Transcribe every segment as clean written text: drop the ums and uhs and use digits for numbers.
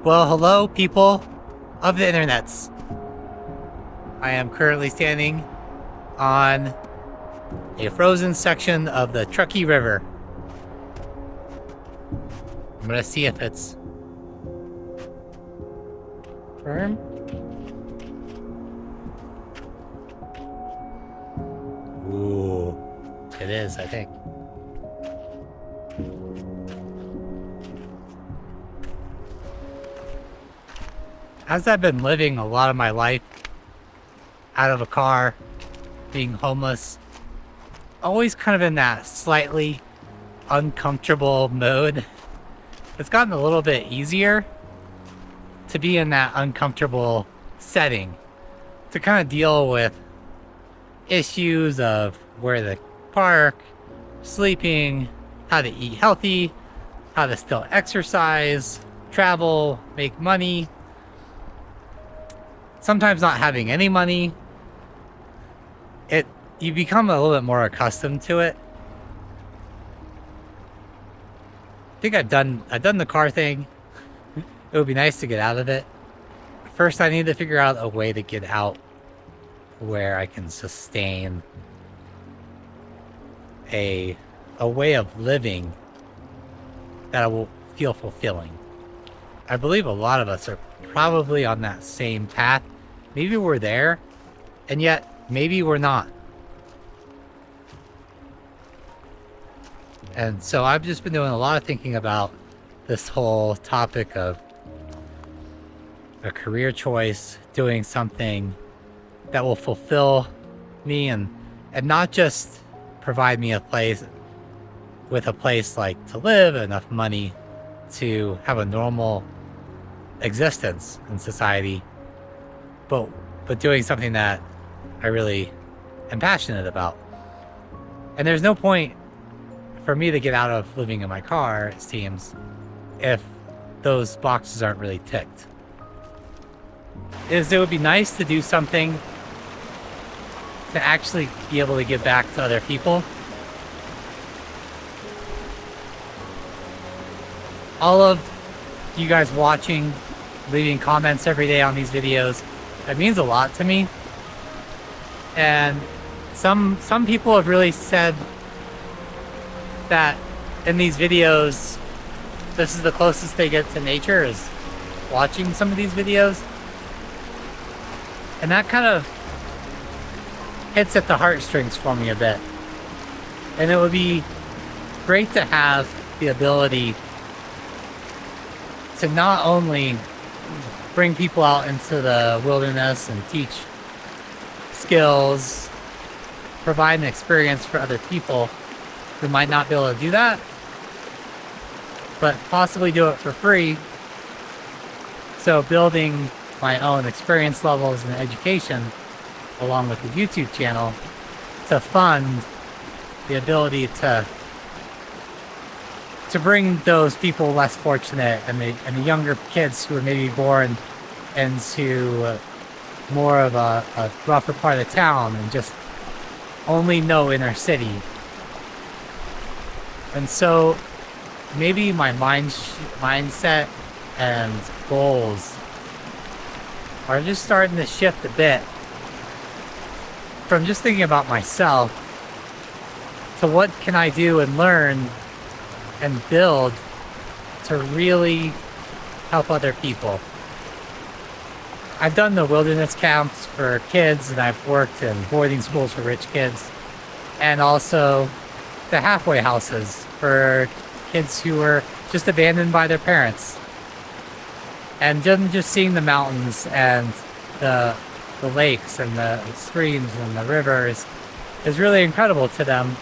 Well, hello, people of the internets. I am currently standing on a frozen section of the Truckee River. I'm gonna see if it's firm. Ooh, it is, I think. As I've been living a lot of my life out of a car, being homeless, always kind of in that slightly uncomfortable mode. It's gotten a little bit easier to be in that uncomfortable setting, to kind of deal with issues of where to park, sleeping, how to eat healthy, how to still exercise, travel, make money. Sometimes not having any money. You become a little bit more accustomed to it. I think I've done the car thing. It would be nice to get out of it. First, I need to figure out a way to get out where I can sustain a way of living that will feel fulfilling. I believe a lot of us are probably on that same path. Maybe we're there, and yet maybe we're not. And so I've just been doing a lot of thinking about this whole topic of a career choice, doing something that will fulfill me and not just provide me a place like to live, enough money to have a normal existence in society, but doing something that I really am passionate about. And there's no point for me to get out of living in my car, it seems, if those boxes aren't really ticked. It would be nice to do something to actually be able to give back to other people. All of you guys watching, leaving comments every day on these videos, that means a lot to me. And some people have really said that in these videos, this is the closest they get to nature, is watching some of these videos. And that kind of hits at the heartstrings for me a bit. And it would be great to have the ability to not only bring people out into the wilderness and teach skills, provide an experience for other people who might not be able to do that, but possibly do it for free. So building my own experience levels and education along with the YouTube channel to fund the ability to bring those people less fortunate and the younger kids who are maybe born into more of a rougher part of town and just only know inner city. And so maybe my mindset and goals are just starting to shift a bit from just thinking about myself to what can I do and learn and build to really help other people. I've done the wilderness camps for kids, and I've worked in boarding schools for rich kids, and also the halfway houses for kids who were just abandoned by their parents. And just seeing the mountains and the lakes and the streams and the rivers is really incredible to them.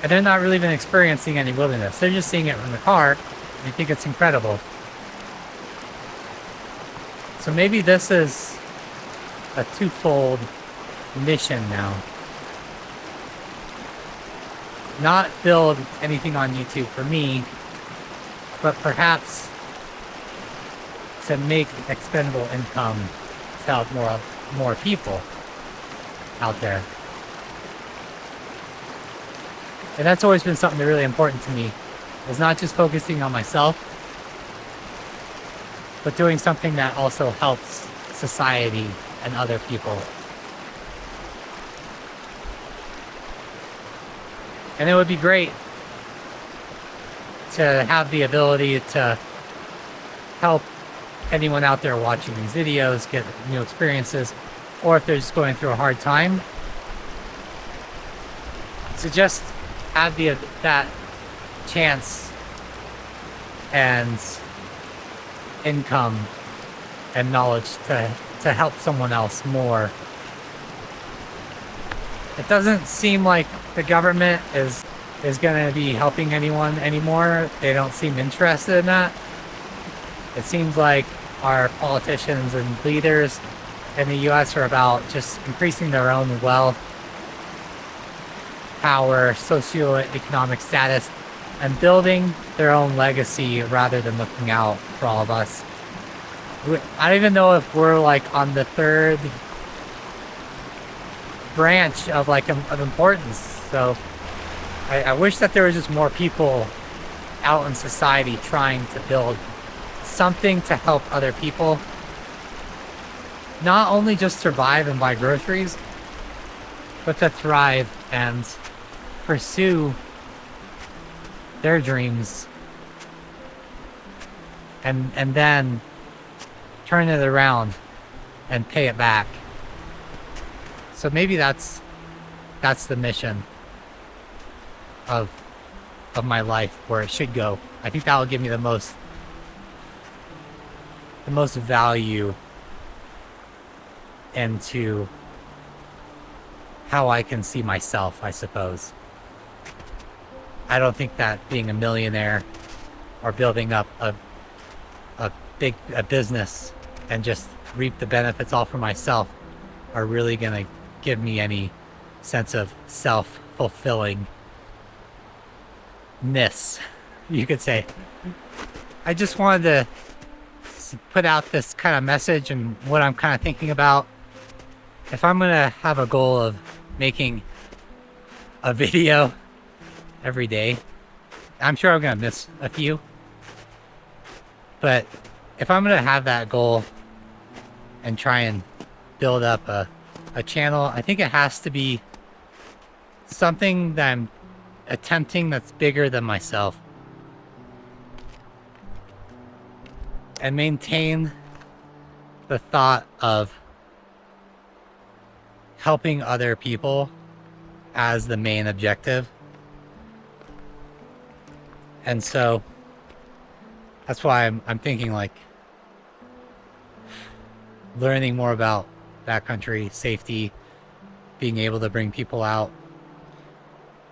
And they're not really even experiencing any wilderness. They're just seeing it from the car, and they think it's incredible. So maybe this is a twofold mission now. Not build anything on YouTube for me, but perhaps to make expendable income to help more people out there. And that's always been something really important to me, is not just focusing on myself, but doing something that also helps society and other people. And it would be great to have the ability to help anyone out there watching these videos get new experiences, or if they're just going through a hard time, to just have that chance and income and knowledge to help someone else more. It doesn't seem like the government is going to be helping anyone anymore. They don't seem interested in that. It seems like our politicians and leaders in the US are about just increasing their own wealth, power, socioeconomic status, and building their own legacy rather than looking out for all of us. I don't even know if we're like on the third branch of importance. So I wish that there was just more people out in society trying to build something to help other people, not only just survive and buy groceries, but to thrive and pursue their dreams and then turn it around and pay it back. So maybe that's the mission of my life, where it should go. I think that will give me the most value into how I can see myself, I suppose. I don't think that being a millionaire or building up a business and just reap the benefits all for myself are really gonna give me any sense of self-fulfillingness, you could say. I just wanted to put out this kind of message and what I'm kind of thinking about. If I'm gonna have a goal of making a video every day, I'm sure I'm gonna miss a few, but if I'm gonna have that goal and try and build up a channel, I think it has to be something that I'm attempting that's bigger than myself, and maintain the thought of helping other people as the main objective. And so that's why I'm thinking like learning more about backcountry safety, being able to bring people out,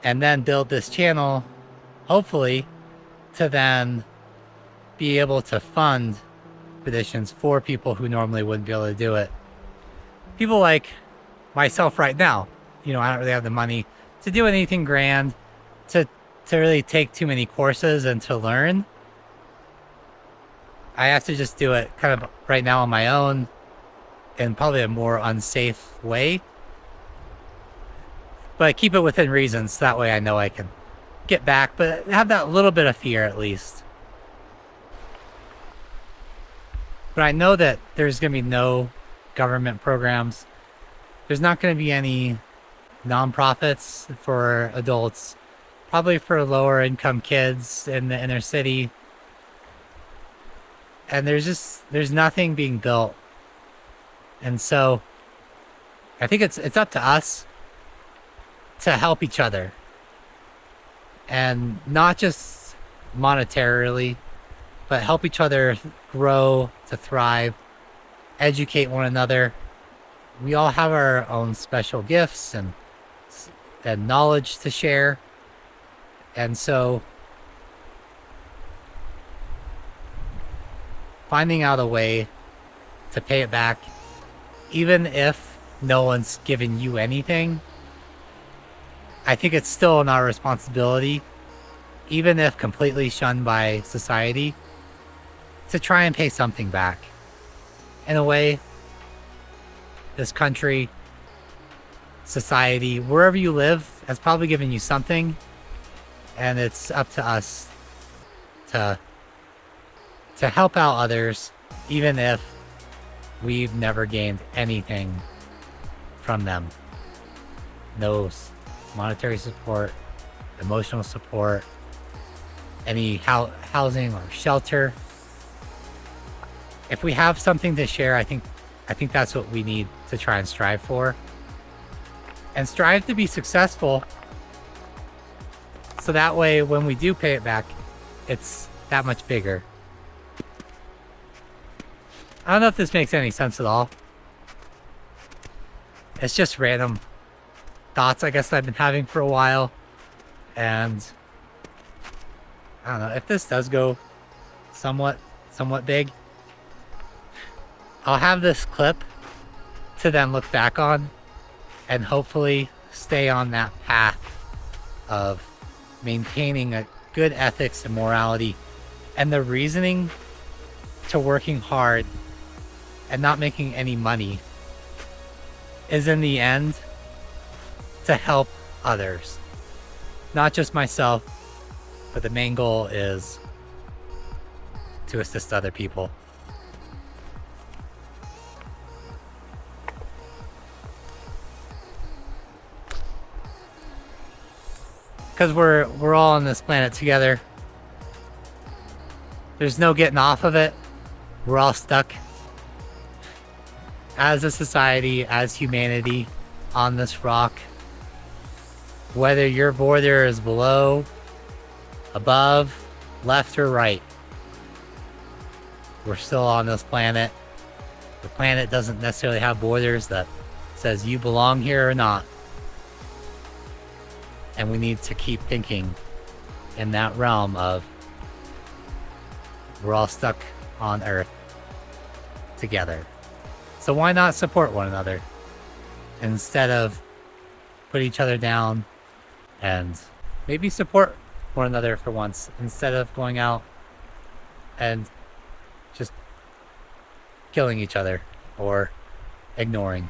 and then build this channel, hopefully, to then be able to fund expeditions for people who normally wouldn't be able to do it. People like myself right now, I don't really have the money to do anything grand, to really take too many courses and to learn. I have to just do it kind of right now on my own, in probably a more unsafe way, but keep it within reason, so that way I know I can get back, but have that little bit of fear at least. But I know that there's going to be no government programs. There's not going to be any nonprofits for adults, probably for lower income kids in the inner city. And there's nothing being built. And so I think it's up to us to help each other, and not just monetarily, but help each other grow, to thrive, educate one another. We all have our own special gifts and knowledge to share. And so finding out a way to pay it back, even if no one's given you anything, I think it's still our responsibility, even if completely shunned by society, to try and pay something back. In a way, this country, society, wherever you live, has probably given you something, and it's up to us to help out others even if we've never gained anything from them. No monetary support, emotional support, any housing or shelter. If we have something to share, I think that's what we need to try and strive for. And strive to be successful, so that way when we do pay it back, it's that much bigger. I don't know if this makes any sense at all. It's just random thoughts, I guess, I've been having for a while. And I don't know, if this does go somewhat big, I'll have this clip to then look back on and hopefully stay on that path of maintaining a good ethics and morality, and the reasoning to working hard and not making any money is in the end to help others, not just myself, but the main goal is to assist other people. Because we're all on this planet together. There's no getting off of it. We're all stuck as a society, as humanity, on this rock. Whether your border is below, above, left, or right, we're still on this planet. The planet doesn't necessarily have borders that says you belong here or not. And we need to keep thinking in that realm of we're all stuck on Earth together. So why not support one another instead of put each other down, and maybe support one another for once instead of going out and just killing each other or ignoring.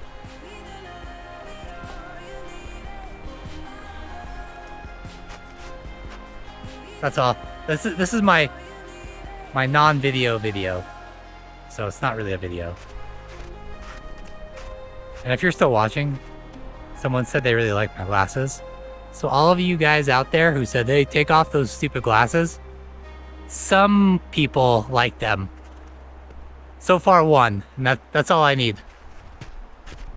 That's all. This is my non-video video, so it's not really a video. And if you're still watching, someone said they really like my glasses. So all of you guys out there who said, hey, take off those stupid glasses, some people like them. So far, one, and that's all I need.